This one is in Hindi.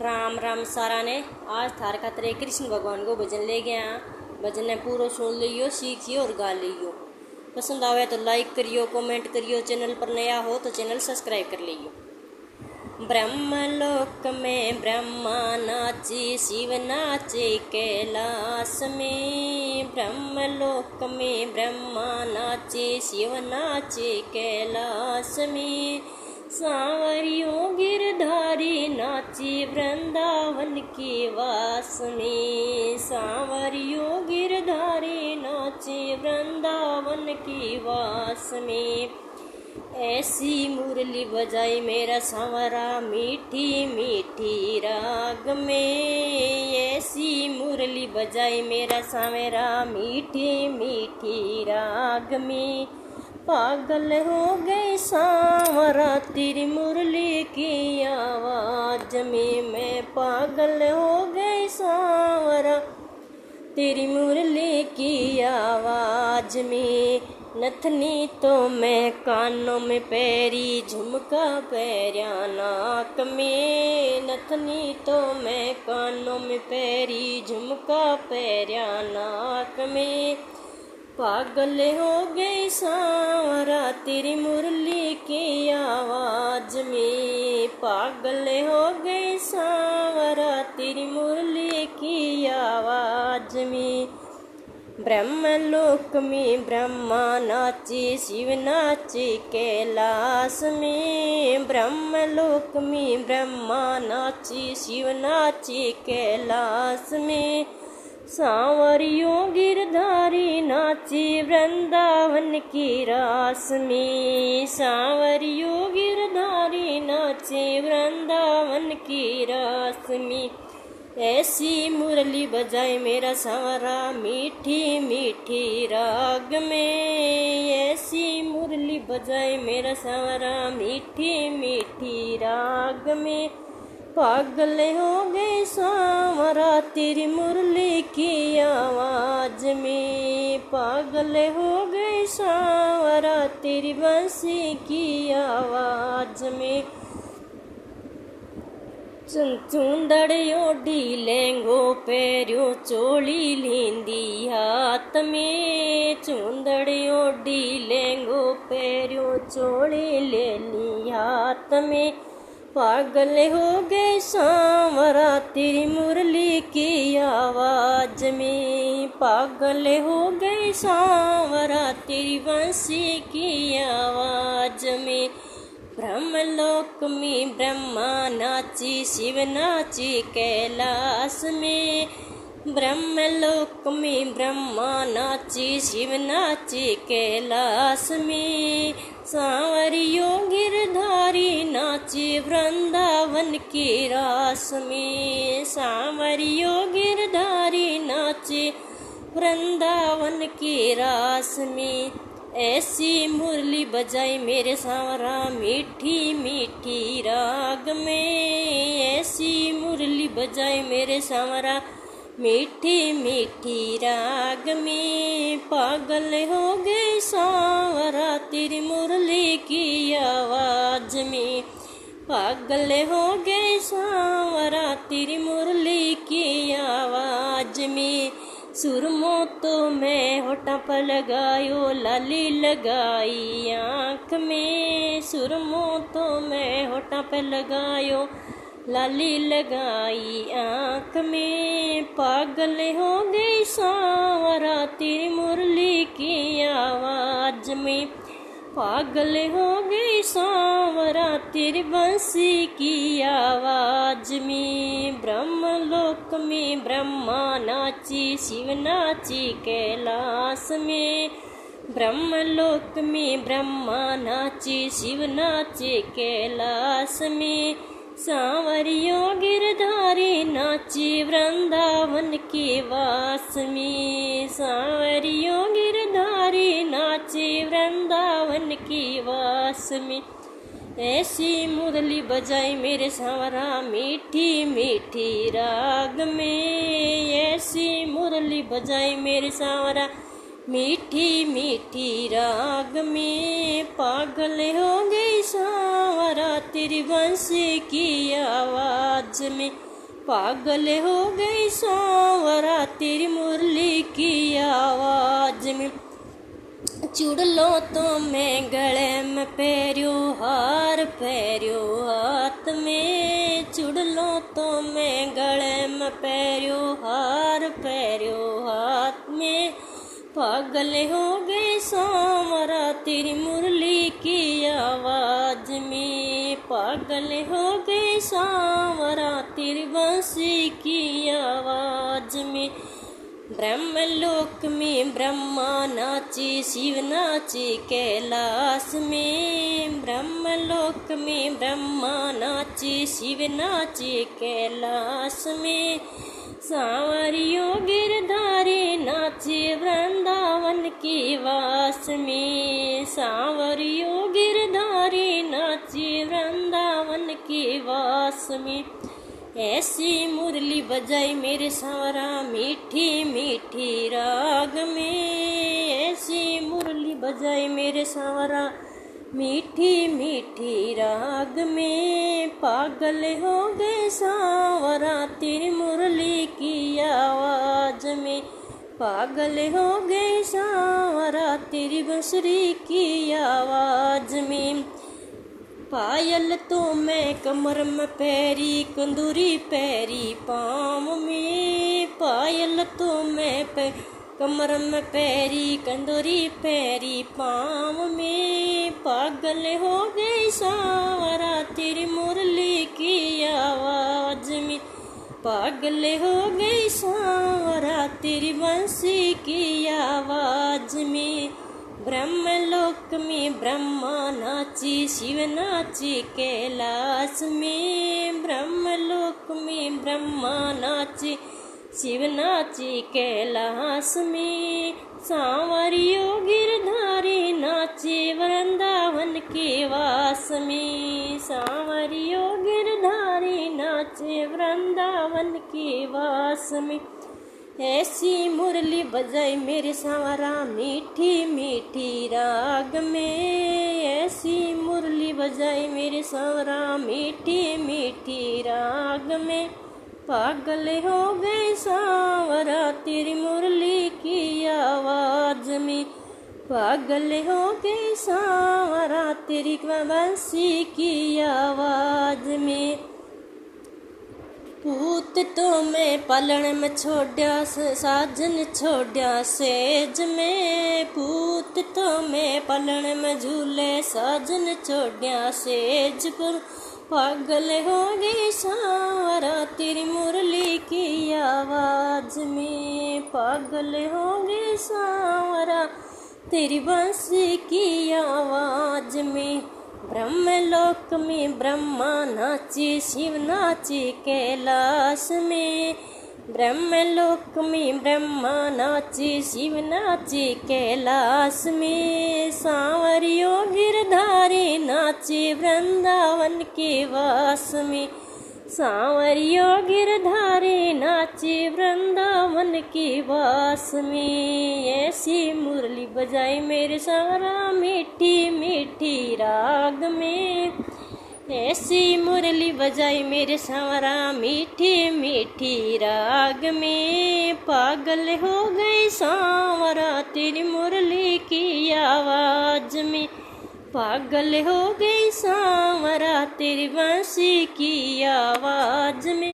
राम राम सारा ने आज थार खातर कृष्ण भगवान को भजन ले गया। भजन ने पूरा सुन लियो, सीखियो और गा लियो। पसंद आवे तो लाइक करियो, कमेंट करियो। चैनल पर नया हो तो चैनल सब्सक्राइब कर लियो। ब्रह्मलोक में ब्रह्मा नाचे, शिव नाचे कैलाश में। ब्रह्मलोक में ब्रह्मा नाचे, शिव नाचे कैलाश में। सांवरियों गिरधारी नाचे वृंदावन के वास में। सांवरियों गिरधारी नाचे वृंदावन के वास में। ऐसी मुरली बजाई मेरा सांवरा मीठी मीठी राग में। ऐसी मुरली बजाई मेरा सांवरा मीठी मीठी राग में। पागल हो गए सांवरा तेरी मुरली की आवाज में। मैं पागल हो गए सांवरा तेरी मुरली की आवाज में। नथनी तो मैं कानों में पैरी, झुमका पैरिया नाक में। नथनी तो मैं कानों में पैरी, झुमका पैरिया नाक में। पागल हो गई सांवरा तेरी मुरली की आवाज में। पागल हो गई सांवरा तेरी मुरली की आवाज में। ब्रह्मलोक में ब्रह्मा नाचे, शिव नाचे कैलाश में। ब्रह्मलोक में ब्रह्मा नाचे, शिव नाचे कैलाश में। सांवरियों गिरधारी नाचे वृंदावन की रास में। सांवरियों गिरधारी नाचे वृंदावन की रास में। ऐसी मुरली बजाए मेरा सांवरा मीठी मीठी राग में। ऐसी मुरली बजाए मेरा सांवरा मीठी मीठी राग में। पागल हो गए सांवरा तेरी मुरली की आवाज में। पागल हो गए सांवरा तेरी बंसी की आवाज में। चूंदड़ियों ढीलेंगो पैरियो, चोली लींदी हाथ में। चूंदड़ियों ढीलेंगो पैरियो, चोली ले ली हाथ में। पागल हो गए सांवरा तेरी मुरली की आवाज में। पागल हो गए सांवरा तेरी बंसी की आवाज में। ब्रह्मलोक में ब्रह्मा नाचे, शिव नाचे कैलाश में। ब्रह्मलोक में ब्रह्मा नाचे, शिव नाचे कैलाश में। सांवरियों गिरधारी नाचे वृंदावन के रास में। सांवरियों गिरधारी नाचे वृंदावन के रास में। ऐसी मुरली बजाई मेरे सांवरा मीठी मीठी राग में। ऐसी मुरली बजाई मेरे सांवरा मीठी मीठी राग में। पागल हो गए सांवरा तेरी मुरली की आवाज में। पागल हो गए सांवरा तेरी मुरली की आवाज में। सुरमो तो मैं होठा पर लगायो, लाली लगाई आँख में। सुरमो तो मैं होठा पर लगायो, लाली लगाई आँख में। पागल हो गई सांवरा तेरी मुरली की आवाज में। पागल हो गई सांवरा तेरी बंसी की आवाज में। ब्रह्मलोक में ब्रह्मा नाचे, शिव नाचे कैलाश में। ब्रह्मलोक में ब्रह्मा नाचे, शिव नाचे कैलाश में। सांवरियों गिरधारी नाचे वृंदावन के वास में। सांवरियों गिरधारी नाचे वृंदावन के वास में। ऐसी मुरली बजाई मेरे सांवरा मीठी मीठी राग में। ऐसी मुरली बजाई मेरे सांवरा मीठी मीठी राग में। पागल हो गई सांवरा तेरी बंसी की आवाज में। पागल हो गई सांवरा तेरी मुरली की आवाज में। चुड़लो तो मैं गले में पैरियो हार पैरियो हाथ में, चुड़लो तो मैं गले में पैरियो हार पैरियो हाथ में। पागल हो गई सांवरा तेरी मुरली की आवाज में, पागल हो गई सांवरा तेरी बंसी की आवाज में। ब्रह्मलोक में ब्रह्मा नाचे शिव नाचे कैलाश में, ब्रह्मलोक में ब्रह्मा नाचे शिव नाचे कैलाश में। सांवरियों गिरधारी नाचे वृंदावन के वास में, सांवरियों गिरधारी नाचे वृंदावन के वास में। ऐसी मुरली बजाई मेरे सांवरा मीठी मीठी राग में, ऐसी मुरली बजाई मेरे सांवरा मीठी मीठी राग में। पागल हो गए सांवरा तेरी मुरली की आवाज में, पागल हो गए सांवरा तेरी बंसुरी की आवाज में। पायल तो मैं कमर में पैरी कंदूरी पैरी पाँव में, पायल तो मैं कमर में पैरी कंदूरी पैरी पाँव में। पागल हो गई सांवरा तेरी मुरली की आवाज में, पागल हो गई सांवरा तेरी बंसी की आवाज में। ब्रह्मलोक में ब्रह्मा नाचे शिव नाचे कैलाश में, ब्रह्मलोक में ब्रह्मा नाचे शिव नाचे कैलाश में। सांवरियों गिरधारी नाचे वृंदावन के वास में, सांवरियों गिरधारी नाचे वृंदावन के वास में। ऐसी मुरली बजाई मेरे सांवरा मीठी मीठी राग में, ऐसी मुरली बजाई मेरे सांवरा मीठी मीठी राग में। पागल हो गए सांवरा तेरी मुरली की आवाज में, पागल हो गए सांवरा तेरी बंसी की आवाज में। पूत तो मैं पलण में छोड़ा साजन छोड़ा सेज में, पूत तो मैं पलण में झूले साजन छोड़ा सेज पर। पागल हो गई सांवरा तेरी मुरली की आवाज में, पागल हो गई सांवरा तेरी बंसी की आवाज में। ब्रह्मलोक में ब्रह्मा नाचे शिव नाचे कैलाश में, ब्रह्मलोक में ब्रह्मा नाचे शिव नाचे कैलाश में। सांवरियों गिरधारी नाचे वृंदावन के वास में, सांवरियों गिरधारी नाचे वृंदावन के वास में। ऐसी मुरली बजाई मेरे सांवरा मीठी मीठी राग में, ऐसी मुरली बजाई मेरे सांवरा मीठी मीठी राग में। पागल हो गई सांवरा तेरी मुरली की आवाज में, पागल हो गई सांवरा तेरी बंसी की आवाज में।